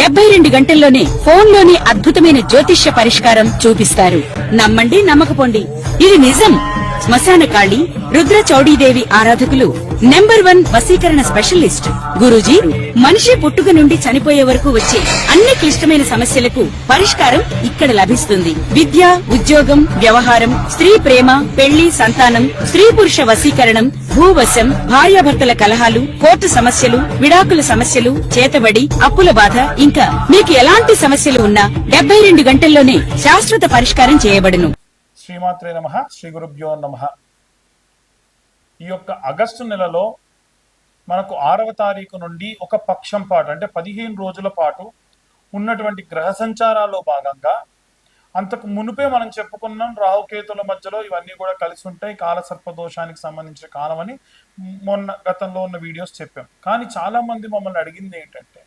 72 గంటల్లోనే ఫోన్లోని అద్భుతమైన జ్యోతిష్య పరిష్కారం చూపిస్తారు. నమ్మండి, నమ్మకపోండి, ఇది నిజం. శ్మశాన కాళి రుద్ర చౌడీదేవి ఆరాధకులు నంబర్ 1 వశీకరణ స్పెషలిస్ట్ గురూజీ. మనిషి పుట్టుక నుండి చనిపోయే వరకు వచ్చే అన్ని క్లిష్టమైన సమస్యలకు పరిష్కారం ఇక్కడ లభిస్తుంది. విద్య, ఉద్యోగం, వ్యవహారం, స్త్రీ ప్రేమ, పెళ్లి, సంతానం, స్త్రీ పురుష వశీకరణం, భూవశం, భార్యాభర్తల కలహాలు, కోర్టు సమస్యలు, విడాకుల సమస్యలు, చేతబడి, అప్పుల బాధ, ఇంకా మీకు ఎలాంటి సమస్యలు ఉన్నా 72 గంటల్లోనే శాశ్వత పరిష్కారం చేయబడును. శ్రీమాత్రే నమః. శ్రీ గురుభ్యో నమః. ఈ యొక్క ఆగస్టు నెలలో మనకు 6వ తారీఖు నుండి ఒక పక్షం పాటు అంటే 15 రోజుల పాటు ఉన్నటువంటి గ్రహ సంచారాల్లో భాగంగా అంతకు మునుపే మనం చెప్పుకున్నాం రాహుకేతుల మధ్యలో ఇవన్నీ కూడా కలిసి ఉంటాయి, కాలసర్ప దోషానికి సంబంధించిన కాలం అని గతంలో ఉన్న వీడియోస్ చెప్పాం. కానీ చాలా మంది మమ్మల్ని అడిగింది ఏంటంటే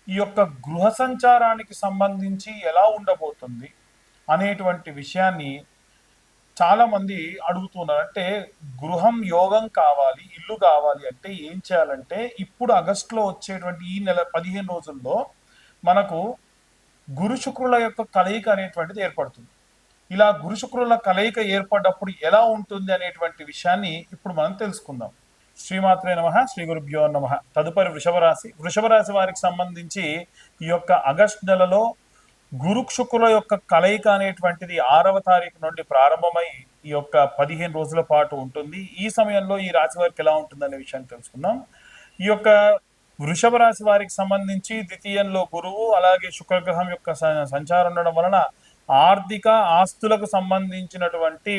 ఈ యొక్క గృహ సంచారానికి సంబంధించి ఎలా ఉండబోతుంది అనేటువంటి విషయాన్ని చాలా మంది అడుగుతున్నారు. అంటే గృహం యోగం కావాలి, ఇల్లు కావాలి అంటే ఏం చేయాలంటే ఇప్పుడు ఆగస్టులో వచ్చేటువంటి ఈ నెల 15 రోజుల్లో మనకు గురు శుక్రుల యొక్క కలయిక అనేటువంటిది ఏర్పడుతుంది. ఇలా గురు శుక్రుల కలయిక ఏర్పడ్డప్పుడు ఎలా ఉంటుంది అనేటువంటి విషయాన్ని ఇప్పుడు మనం తెలుసుకుందాం. శ్రీమాత్రే నమః. శ్రీ గురుభ్యో నమః. తదుపరి వృషభ రాశి వారికి సంబంధించి ఈ యొక్క ఆగస్టు నెలలో గురు శుక్రుల యొక్క కలయిక అనేటువంటిది 6వ తారీఖు నుండి ప్రారంభమై ఈ యొక్క 15 రోజుల పాటు ఉంటుంది. ఈ సమయంలో ఈ రాశి వారికి ఎలా ఉంటుంది అనే విషయాన్ని తెలుసుకుందాం. ఈ యొక్క వృషభ రాశి వారికి సంబంధించి ద్వితీయంలో గురువు అలాగే శుక్రగ్రహం యొక్క సంచారం ఉండడం వలన ఆర్థిక ఆస్తులకు సంబంధించినటువంటి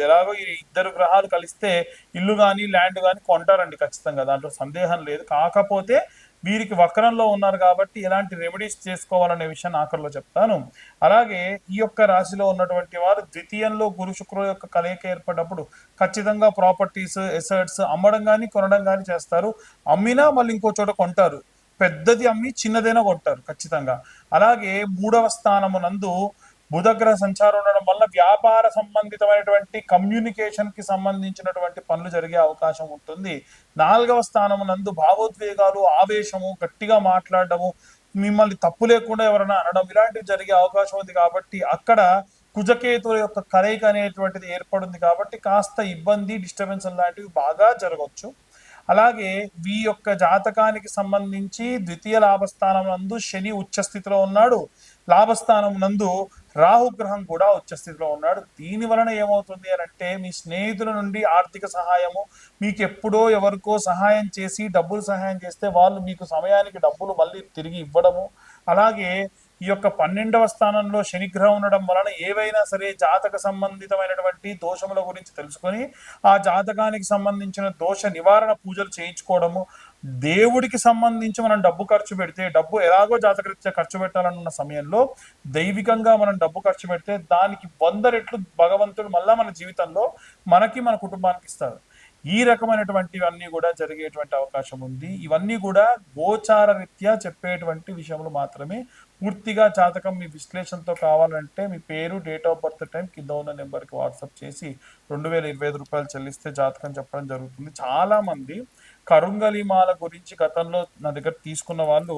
ఎలాగో ఈ ఇద్దరు గ్రహాలు కలిస్తే ఇల్లు కానీ ల్యాండ్ కానీ కొంటారండి ఖచ్చితంగా, దాంట్లో సందేహం లేదు. కాకపోతే వీరికి వక్రంలో ఉన్నారు కాబట్టి ఎలాంటి రెమెడీస్ చేసుకోవాలనే విషయాన్ని ఆఖరిలో చెప్తాను. అలాగే ఈ యొక్క రాశిలో ఉన్నటువంటి వారు ద్వితీయంలో గురు శుక్రుల యొక్క కలయిక ఏర్పడినప్పుడు ఖచ్చితంగా ప్రాపర్టీస్, ఎసెట్స్ అమ్మడం కానీ కొనడం కానీ చేస్తారు. అమ్మినా మళ్ళీ ఇంకో చోట కొంటారు, పెద్దది అమ్మి చిన్నదైనా కొంటారు ఖచ్చితంగా. అలాగే 3వ స్థానము నందు బుధగ్రహ సంచారం ఉండడం వల్ల వ్యాపార సంబంధితమైనటువంటి కమ్యూనికేషన్ కి సంబంధించినటువంటి పనులు జరిగే అవకాశం ఉంటుంది. 4వ స్థానం నందు భావోద్వేగాలు, ఆవేశము, గట్టిగా మాట్లాడడము, మిమ్మల్ని తప్పు లేకుండా ఎవరైనా అనడం ఇలాంటివి జరిగే అవకాశం ఉంది. కాబట్టి అక్కడ కుజకేతుల యొక్క కలయిక అనేటువంటిది ఏర్పడింది కాబట్టి కాస్త ఇబ్బంది, డిస్టర్బెన్స్ లాంటివి బాగా జరగవచ్చు. అలాగే ఈ యొక్క జాతకానికి సంబంధించి ద్వితీయ లాభస్థానం నందు శని ఉచ్చస్థితిలో ఉన్నాడు, లాభస్థానం నందు రాహుగ్రహం కూడా ఉచ్చస్థితిలో ఉన్నాడు. దీని వలన ఏమవుతుంది అని అంటే మీ స్నేహితుల నుండి ఆర్థిక సహాయము, మీకు ఎప్పుడో ఎవరికో సహాయం చేసి డబ్బులు సహాయం చేస్తే వాళ్ళు మీకు సమయానికి డబ్బులు మళ్ళీ తిరిగి ఇవ్వడము. అలాగే ఈ యొక్క 12వ స్థానంలో శనిగ్రహం ఉండడం వలన ఏవైనా సరే జాతక సంబంధితమైనటువంటి దోషముల గురించి తెలుసుకొని ఆ జాతకానికి సంబంధించిన దోష నివారణ పూజలు చేయించుకోవడము. దేవుడికి సంబంధించి మనం డబ్బు ఖర్చు పెడితే, డబ్బు ఎలాగో జాతకరీత్యా ఖర్చు పెట్టాలన్న సమయంలో దైవికంగా మనం డబ్బు ఖర్చు పెడితే దానికి 100 రెట్లు భగవంతుడు మళ్ళా మన జీవితంలో మనకి మన కుటుంబానికి ఇస్తారు. ఈ రకమైనటువంటివన్నీ కూడా జరిగేటువంటి అవకాశం ఉంది. ఇవన్నీ కూడా గోచార రీత్యా చెప్పేటువంటి విషయములు మాత్రమే. పూర్తిగా జాతకం మీ విశ్లేషణతో కావాలంటే మీ పేరు, డేట్ ఆఫ్ బర్త్, టైం కింద ఉన్న నెంబర్కి వాట్సాప్ చేసి 2025 రూపాయలు చెల్లిస్తే జాతకం చెప్పడం జరుగుతుంది. చాలా మంది కరుంగలిమాల గురించి గతంలో నా దగ్గర తీసుకున్న వాళ్ళు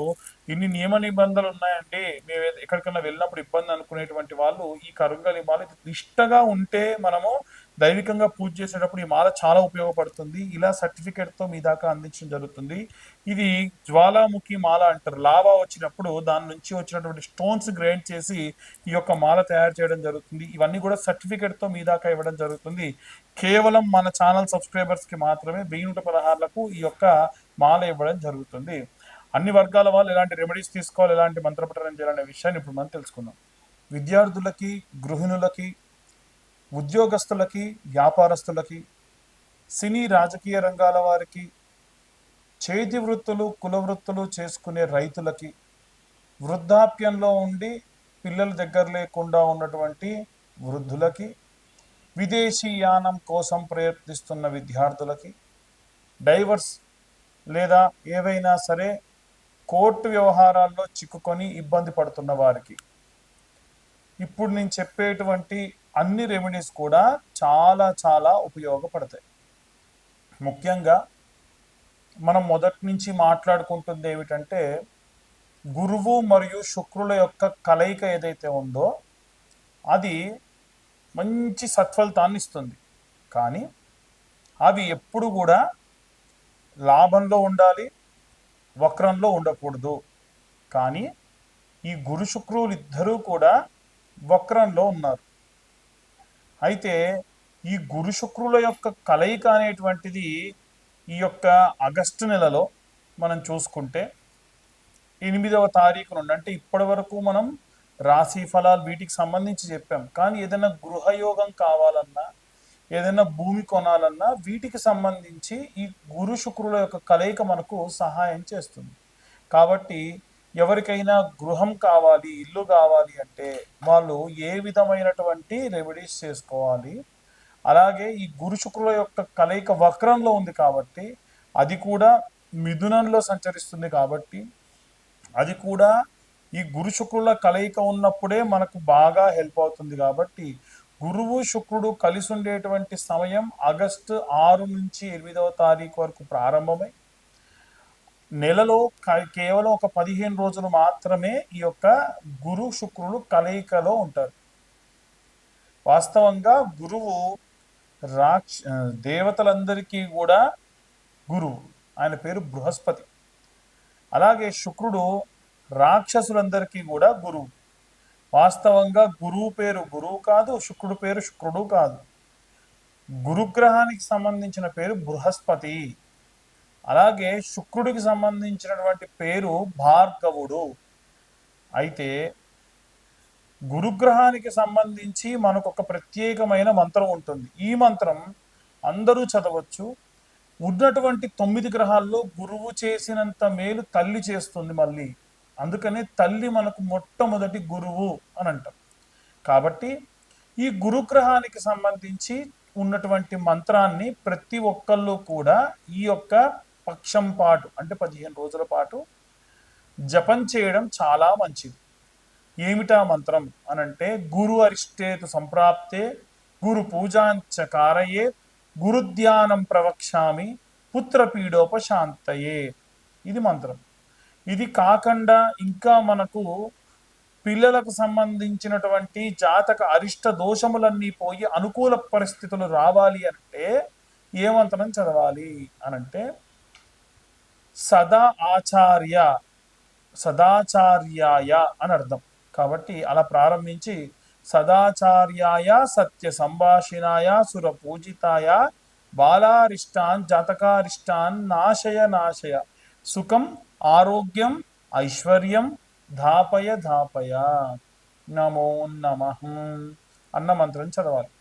ఇన్ని నియమ నిబంధనలు ఉన్నాయండి, మేము ఎక్కడికైనా వెళ్ళినప్పుడు ఇబ్బంది అనుకునేటువంటి వాళ్ళు ఈ కరుంగలిమాల నిష్టగా ఉంటే మనము దైవికంగా పూజ చేసేటప్పుడు ఈ మాల చాలా ఉపయోగపడుతుంది. ఇలా సర్టిఫికేట్ తో మీ దాకా అందించడం జరుగుతుంది. ఇది జ్వాలాముఖి మాల అంటారు. లావా వచ్చినప్పుడు దాని నుంచి వచ్చినటువంటి స్టోన్స్ గ్రైండ్ చేసి ఈ యొక్క మాల తయారు చేయడం జరుగుతుంది. ఇవన్నీ కూడా సర్టిఫికేట్ తో మీ దాకా ఇవ్వడం జరుగుతుంది. కేవలం మన ఛానల్ సబ్స్క్రైబర్స్ కి మాత్రమే 1116లకు ఈ యొక్క మాల ఇవ్వడం జరుగుతుంది. అన్ని వర్గాల వాళ్ళు ఎలాంటి రెమెడీస్ తీసుకోవాలి, ఎలాంటి మంత్రపఠనం చేయాలనే విషయాన్ని ఇప్పుడు మనం తెలుసుకుందాం. విద్యార్థులకి, గృహిణులకి, ఉద్యోగస్తులకి, వ్యాపారస్తులకి, సినీ రాజకీయ రంగాల వారికి, చేతి వృత్తులు, కుల వృత్తులు చేసుకునే రైతులకి, వృద్ధాప్యంలో ఉండి పిల్లల దగ్గర లేకుండా ఉన్నటువంటి వృద్ధులకి, విదేశీ యానం కోసం ప్రయత్నిస్తున్న విద్యార్థులకి, డైవర్స్ లేదా ఏవైనా సరే కోర్టు వ్యవహారాల్లో చిక్కుకొని ఇబ్బంది పడుతున్న వారికి ఇప్పుడు నేను చెప్పేటువంటి అన్ని రెమెడీస్ కూడా చాలా చాలా ఉపయోగపడతాయి. ముఖ్యంగా మనం మొదటి నుంచి మాట్లాడుకుంటుంది ఏమిటంటే గురువు మరియు శుక్రుల యొక్క కలయిక ఏదైతే ఉందో అది మంచి సత్ఫలితాన్ని ఇస్తుంది. కానీ అవి ఎప్పుడు కూడా లాభంలో ఉండాలి, వక్రంలో ఉండకూడదు. కానీ ఈ గురు శుక్రులు ఇద్దరూ కూడా వక్రంలో ఉన్నారు. అయితే ఈ గురు శుక్రుల యొక్క కలయిక అనేటువంటిది ఈ యొక్క ఆగస్టు నెలలో మనం చూసుకుంటే 8వ తారీఖు నుండి, అంటే ఇప్పటి వరకు మనం రాశి ఫలాలు వీటికి సంబంధించి చెప్పాం. కానీ ఏదైనా గృహయోగం కావాలన్నా, ఏదైనా భూమి కొనాలన్నా వీటికి సంబంధించి ఈ గురు శుక్రుల యొక్క కలయిక మనకు సహాయం చేస్తుంది. కాబట్టి ఎవరికైనా గృహం కావాలి, ఇల్లు కావాలి అంటే వాళ్ళు ఏ విధమైనటువంటి రెమెడీస్ చేసుకోవాలి. అలాగే ఈ గురు శుక్రుల యొక్క కలయిక వక్రంలో ఉంది కాబట్టి, అది కూడా మిథునంలో సంచరిస్తుంది కాబట్టి, అది కూడా ఈ గురు శుక్రుల కలయిక ఉన్నప్పుడే మనకు బాగా హెల్ప్ అవుతుంది. కాబట్టి గురువు శుక్రుడు కలిసి ఉండేటువంటి సమయం ఆగస్టు 6 నుంచి 8వ తారీఖు వరకు ప్రారంభమై నెలలో కేవలం ఒక 15 రోజులు మాత్రమే ఈ యొక్క గురు శుక్రులు కలయికలో ఉంటారు. వాస్తవంగా గురువు దేవతలందరికీ కూడా గురువు, ఆయన పేరు బృహస్పతి. అలాగే శుక్రుడు రాక్షసులందరికీ కూడా గురువు. వాస్తవంగా గురువు పేరు గురువు కాదు, శుక్రుడు పేరు శుక్రుడు కాదు. గురుగ్రహానికి సంబంధించిన పేరు బృహస్పతి. అలాగే శుక్రుడికి సంబంధించినటువంటి పేరు భార్గవుడు. అయితే గురుగ్రహానికి సంబంధించి మనకు ఒక ప్రత్యేకమైన మంత్రం ఉంటుంది. ఈ మంత్రం అందరూ చదవచ్చు. ఉన్నటువంటి 9 గ్రహాల్లో గురువు చేసినంత మేలు తల్లి చేస్తుంది మళ్ళీ. అందుకనే తల్లి మనకు మొట్టమొదటి గురువు అని అంటాం. కాబట్టి ఈ గురుగ్రహానికి సంబంధించి ఉన్నటువంటి మంత్రాన్ని ప్రతి ఒక్కళ్ళు కూడా ఈ యొక్క పక్షం పాటు, అంటే 15 రోజుల పాటు జపం చేయడం చాలా మంచిది. ఏమిటా మంత్రం అనంటే, గురు అరిష్టేతు సంప్రాప్తే గురు పూజాంచ కారయే గురుధ్యానం ప్రవక్ష్యామి పుత్రపీడోపశాంతయే. ఇది మంత్రం. ఇది కాకుండా ఇంకా మనకు పిల్లలకు సంబంధించినటువంటి జాతక అరిష్ట దోషములన్నీ పోయి అనుకూల పరిస్థితులు రావాలి అంటే ఏ మంత్రం చదవాలి అనంటే, సదాచార్యాయ అని అర్థం. కాబట్టి అలా ప్రారంభించి సదాచార్యాయ సత్య సంభాషిణాయ సుర పూజితాయ బాలారిష్టాన్ జాతకారిష్టాన్ నాశయ నాశయ సుఖం ఆరోగ్యం ఐశ్వర్యం ధాపయ ధాపయ నమో నమః అన్న మంత్రం చదవాలి.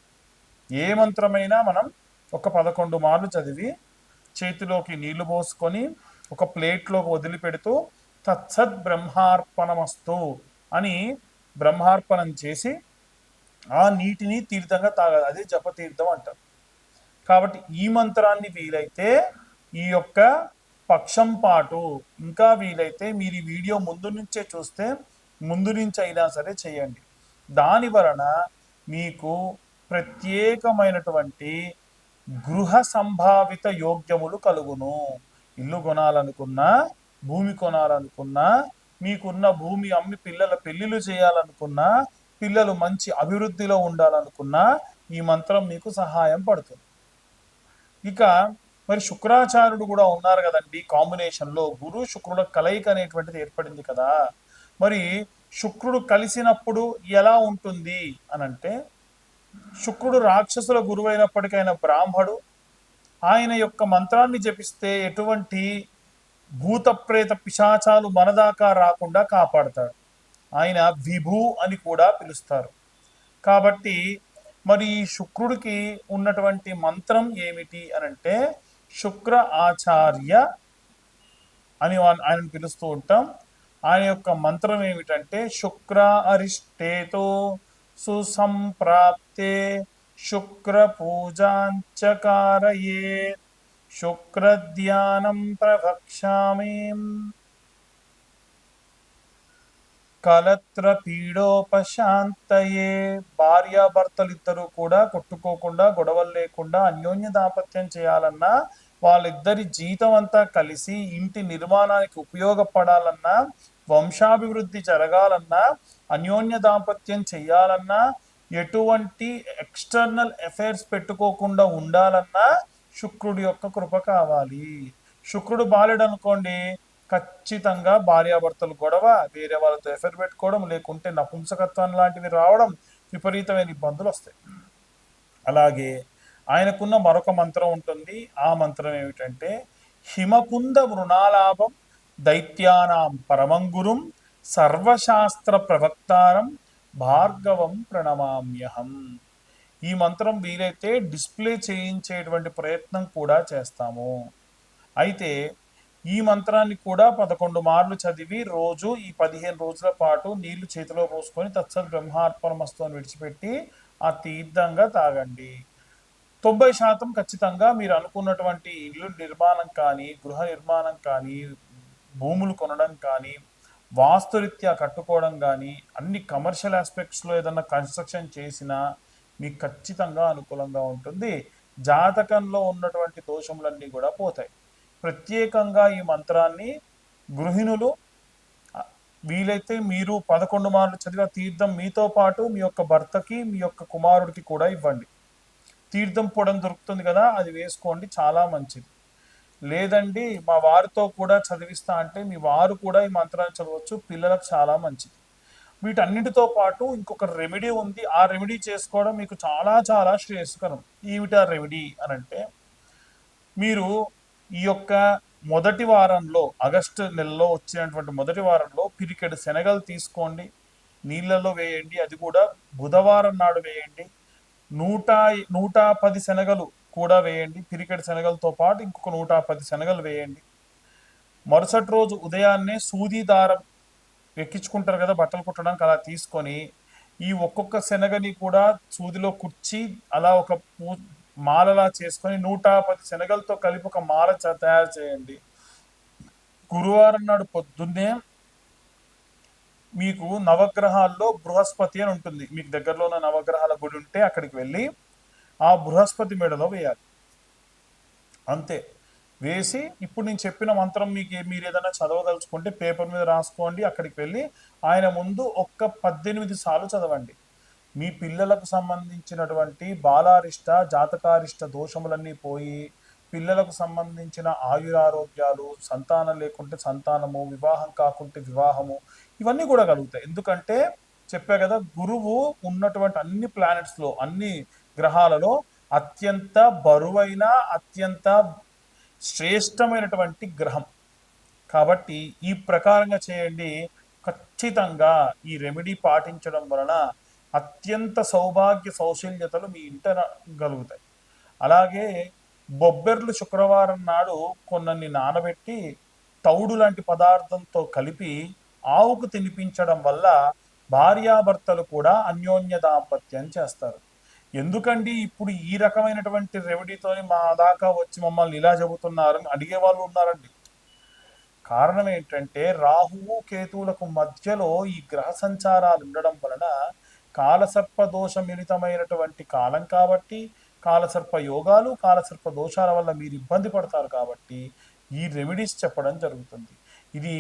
ఏ మంత్రమైనా మనం ఒక 11 మార్లు చదివి చేతిలోకి నీళ్లు పోసుకొని ఒక ప్లేట్లోకి వదిలిపెడుతూ తత్సత్ బ్రహ్మార్పణమస్తు అని బ్రహ్మార్పణం చేసి ఆ నీటిని తీర్థంగా తాగాలి. అదే జపతీర్థం అంటారు. కాబట్టి ఈ మంత్రాన్ని వీలైతే ఈ యొక్క పక్షం పాటు, ఇంకా వీలైతే మీరు ఈ వీడియో ముందు నుంచే చూస్తే ముందు నుంచి అయినా సరే చేయండి. దాని వలన మీకు ప్రత్యేకమైనటువంటి గృహ సంభావిత యోగ్యములు కలుగును. ఇల్లు కొనాలనుకున్నా, భూమి కొనాలనుకున్నా, మీకున్న భూమి అమ్మి పిల్లల పెళ్లిళ్ళు చేయాలనుకున్నా, పిల్లలు మంచి అభివృద్ధిలో ఉండాలనుకున్నా ఈ మంత్రం మీకు సహాయం పడుతుంది. ఇక మరి శుక్రాచార్యుడు కూడా ఉన్నారు కదండి కాంబినేషన్లో. గురు శుక్రుల కలయిక అనేటువంటిది ఏర్పడింది కదా. మరి శుక్రుడు కలిసినప్పుడు ఎలా ఉంటుంది అనంటే, శుక్రుడు రాక్షసుల గురువైనప్పటికైనా బ్రాహ్మడు. ఆయన యొక్క మంత్రాన్ని జపిస్తే ఎటువంటి భూత ప్రేత పిశాచాలు మనదాకా రాకుండా కాపాడతాడు. ఆయన విభు అని కూడా పిలుస్తారు. కాబట్టి మరి ఈ శుక్రుడికి ఉన్నటువంటి మంత్రం ఏమిటి అనంటే, శుక్ర ఆచార్య అని ఆయనను పిలుస్తూ ఉంటాం. ఆయన యొక్క మంత్రం ఏమిటంటే, శుక్ర అరిష్టేతో సుసంప్రాప్తే శుక్ర పూజాంచకారయే శుక్రధ్యానం ప్రవక్ష్యామి కలత్ర పీడోపశాంతయే. భార్యాభర్తలు ఇద్దరు కూడా కొట్టుకోకుండా, గొడవలు లేకుండా అన్యోన్య దాంపత్యం చేయాలన్నా, వాళ్ళిద్దరి జీతం అంతా కలిసి ఇంటి నిర్మాణానికి ఉపయోగపడాలన్నా, వంశాభివృద్ధి జరగాలన్నా, అన్యోన్య దాంపత్యం చెయ్యాలన్నా, ఎటువంటి ఎక్స్టర్నల్ అఫైర్స్ పెట్టుకోకుండా ఉండాలన్నా శుక్రుడి యొక్క కృప కావాలి. శుక్రుడు బాలేడు అనుకోండి, ఖచ్చితంగా భార్యాభర్తలు గొడవ, వేరే వాళ్ళతో ఎఫైర్ పెట్టుకోవడం, లేకుంటే నపుంసకత్వం లాంటివి రావడం, విపరీతమైన ఇబ్బందులు వస్తాయి. అలాగే ఆయనకున్న మరొక మంత్రం ఉంటుంది. ఆ మంత్రం ఏమిటంటే, హిమకుంద మృణాలాభం దైత్యానాం పరమంగురుం సర్వశాస్త్ర ప్రవక్తారం భార్గవం ప్రణమామ్యహం. ఈ మంత్రం వీలైతే డిస్ప్లే చేయించేటువంటి ప్రయత్నం కూడా చేస్తాము. అయితే ఈ మంత్రాన్ని కూడా 11 మార్లు చదివి రోజు ఈ 15 రోజుల పాటు నీళ్లు చేతిలో పోసుకొని తత్సత్ బ్రహ్మార్పణమస్తు అని విడిచిపెట్టి ఆ తీర్థంగా తాగండి. 90% ఖచ్చితంగా మీరు అనుకున్నటువంటి ఇల్లు నిర్మాణం కానీ, గృహ నిర్మాణం కానీ, భూములు కొనడం కానీ, వాస్తురీత్యా కట్టుకోవడం కానీ, అన్ని కమర్షియల్ ఆస్పెక్ట్స్లో ఏదన్నా కన్స్ట్రక్షన్ చేసినా మీకు ఖచ్చితంగా అనుకూలంగా ఉంటుంది. జాతకంలో ఉన్నటువంటి దోషములన్నీ కూడా పోతాయి. ప్రత్యేకంగా ఈ మంత్రాన్ని గృహిణులు వీలైతే మీరు 11 మార్లు చదివే తీర్థం మీతో పాటు మీ యొక్క భర్తకి, మీ యొక్క కుమారుడికి కూడా ఇవ్వండి. తీర్థం పొడం దొరుకుతుంది కదా, అది వేసుకోండి, చాలా మంచిది. లేదండి మా వారితో కూడా చదివిస్తా అంటే మీ వారు కూడా ఈ మంత్రాన్ని చదవచ్చు, పిల్లలకు చాలా మంచిది. వీటన్నిటితో పాటు ఇంకొక రెమెడీ ఉంది. ఆ రెమెడీ చేసుకోవడం మీకు చాలా చాలా శ్రేయస్కరం. ఏమిటా రెమెడీ అని అంటే, మీరు ఈ యొక్క మొదటి వారంలో, ఆగస్టు నెలలో వచ్చినటువంటి మొదటి వారంలో పిరికెడు శనగలు తీసుకోండి, నీళ్ళలో వేయండి. అది కూడా బుధవారం నాడు వేయండి. 110 శనగలు కూడా వేయండి. పిరికెడు శనగలతో పాటు ఇంకొక 110 శనగలు వేయండి. మరుసటి రోజు ఉదయాన్నే సూది దారం ఎక్కించుకుంటారు కదా బట్టలు కుట్టడానికి, అలా తీసుకొని ఈ ఒక్కొక్క శనగని కూడా సూదిలో కుర్చి అలా ఒక మాలలా చేసుకొని 110 శనగలతో కలిపి ఒక మాల తయారు చేయండి. గురువారం నాడు పొద్దున్నే మీకు నవగ్రహాల్లో బృహస్పతి అని ఉంటుంది, మీకు దగ్గరలో ఉన్న నవగ్రహాల గుడి ఉంటే అక్కడికి వెళ్ళి ఆ బృహస్పతి మెడలో వేయాలి. అంతే. వేసి ఇప్పుడు నేను చెప్పిన మంత్రం మీరు ఏదైనా చదవదలుచుకుంటే పేపర్ మీద రాసుకోండి. అక్కడికి వెళ్ళి ఆయన ముందు ఒక్క 18 సార్లు చదవండి. మీ పిల్లలకు సంబంధించినటువంటి బాలారిష్ట జాతకారిష్ట దోషములన్నీ పోయి, పిల్లలకు సంబంధించిన ఆయురారోగ్యాలు, సంతానం లేకుంటే సంతానము, వివాహం కాకుంటే వివాహము, ఇవన్నీ కూడా కలుగుతాయి. ఎందుకంటే చెప్పా కదా, గురువు ఉన్నటువంటి అన్ని ప్లానెట్స్లో, అన్ని గ్రహాలలో అత్యంత బరువైన, అత్యంత శ్రేష్టమైనటువంటి గ్రహం. కాబట్టి ఈ ప్రకారంగా చేయండి. ఖచ్చితంగా ఈ రెమెడీ పాటించడం వలన అత్యంత సౌభాగ్య సౌశల్యతలు మీ ఇంట కలుగుతాయి. అలాగే బొబ్బెర్లు శుక్రవారం నాడు కొన్నన్ని నానబెట్టి తౌడు లాంటి పదార్థంతో కలిపి ఆవుకు తినిపించడం వల్ల భార్యాభర్తలు కూడా అన్యోన్య దాంపత్యం చేస్తారు. ఎందుకండి ఇప్పుడు ఈ రకమైనటువంటి రెమెడీతోని మా దాకా వచ్చి మమ్మల్ని ఇలా చెబుతున్నారని అడిగే వాళ్ళు ఉన్నారండి. కారణం ఏంటంటే రాహువు కేతువులకు మధ్యలో ఈ గ్రహ సంచారాలు ఉండడం వలన కాలసర్ప దోష మిళితమైనటువంటి కాలం కాబట్టి, కాలసర్ప యోగాలు, కాలసర్ప దోషాల వల్ల మీరు ఇబ్బంది పడతారు కాబట్టి ఈ రెమెడీస్ చెప్పడం జరుగుతుంది. ఇది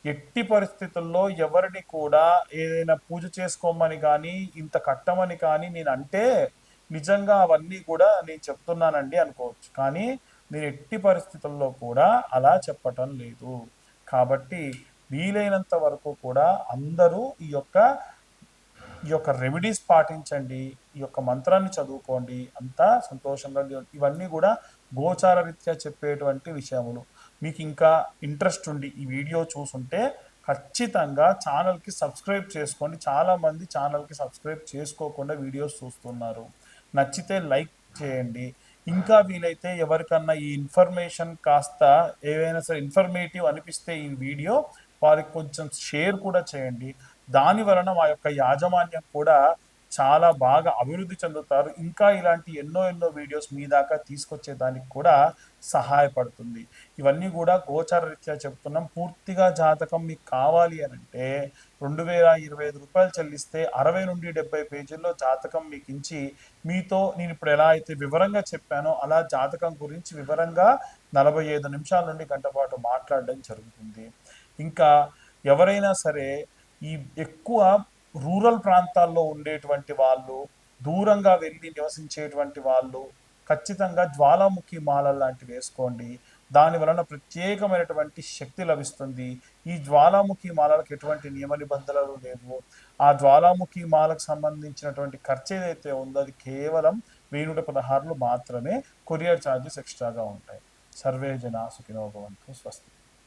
ఎట్టి పరిస్థితుల్లో ఎవరిని కూడా ఏదైనా పూజ చేసుకోమని కానీ, ఇంత కట్టమని కానీ నేను అంటే నిజంగా అవన్నీ కూడా నేను చెప్తున్నానండి అనుకోవచ్చు. కానీ నేను ఎట్టి పరిస్థితుల్లో కూడా అలా చెప్పటం లేదు. కాబట్టి వీలైనంత వరకు కూడా అందరూ ఈ యొక్క రెమెడీస్ పాటించండి, ఈ యొక్క మంత్రాన్ని చదువుకోండి, అంతా సంతోషంగా. ఇవన్నీ కూడా గోచార రీత్యా చెప్పేటువంటి విషయములు. మీకు ఇంకా ఇంట్రెస్ట్ ఉండి ఈ వీడియో చూసుంటే ఖచ్చితంగా ఛానల్కి సబ్స్క్రైబ్ చేసుకోండి. చాలామంది ఛానల్కి సబ్స్క్రైబ్ చేసుకోకుండా వీడియోస్ చూస్తున్నారు. నచ్చితే లైక్ చేయండి. ఇంకా వీలైతే ఎవరికన్నా ఈ ఇన్ఫర్మేషన్ కాస్త ఏవైనా సరే ఇన్ఫర్మేటివ్ అనిపిస్తే ఈ వీడియో వారికి కొంచెం షేర్ కూడా చేయండి. దాని వలన మా యొక్క యాజమాన్యం కూడా చాలా బాగా అభివృద్ధి చెందుతారు. ఇంకా ఇలాంటి ఎన్నో వీడియోస్ మీ దాకా తీసుకొచ్చేదానికి కూడా సహాయపడుతుంది. ఇవన్నీ కూడా గోచార రీత్యా చెప్తున్నాం. పూర్తిగా జాతకం మీకు కావాలి అని అంటే 2025 రూపాయలు చెల్లిస్తే 60 నుండి 70 పేజీల్లో జాతకం మీకు ఇచ్చి, మీతో నేను ఇప్పుడు ఎలా అయితే వివరంగా చెప్పానో అలా జాతకం గురించి వివరంగా 45 నిమిషాల నుండి గంట పాటు మాట్లాడడం జరుగుతుంది. ఇంకా ఎవరైనా సరే ఈ ఎక్కువ రూరల్ ప్రాంతాల్లో ఉండేటువంటి వాళ్ళు, దూరంగా వెళ్ళి నివసించేటువంటి వాళ్ళు ఖచ్చితంగా జ్వాలాముఖి మాల లాంటివి వేసుకోండి. దాని వలన ప్రత్యేకమైనటువంటి శక్తి లభిస్తుంది. ఈ జ్వాలాముఖి మాలలకు ఎటువంటి నియమ నిబంధనలు లేవు. ఆ జ్వాలాముఖి మాలకు సంబంధించినటువంటి ఖర్చు ఏదైతే ఉందో అది కేవలం 1016 మాత్రమే. కొరియర్ ఛార్జెస్ ఎక్స్ట్రాగా ఉంటాయి. సర్వే జనా సుఖినో భవంతు. స్వస్తి.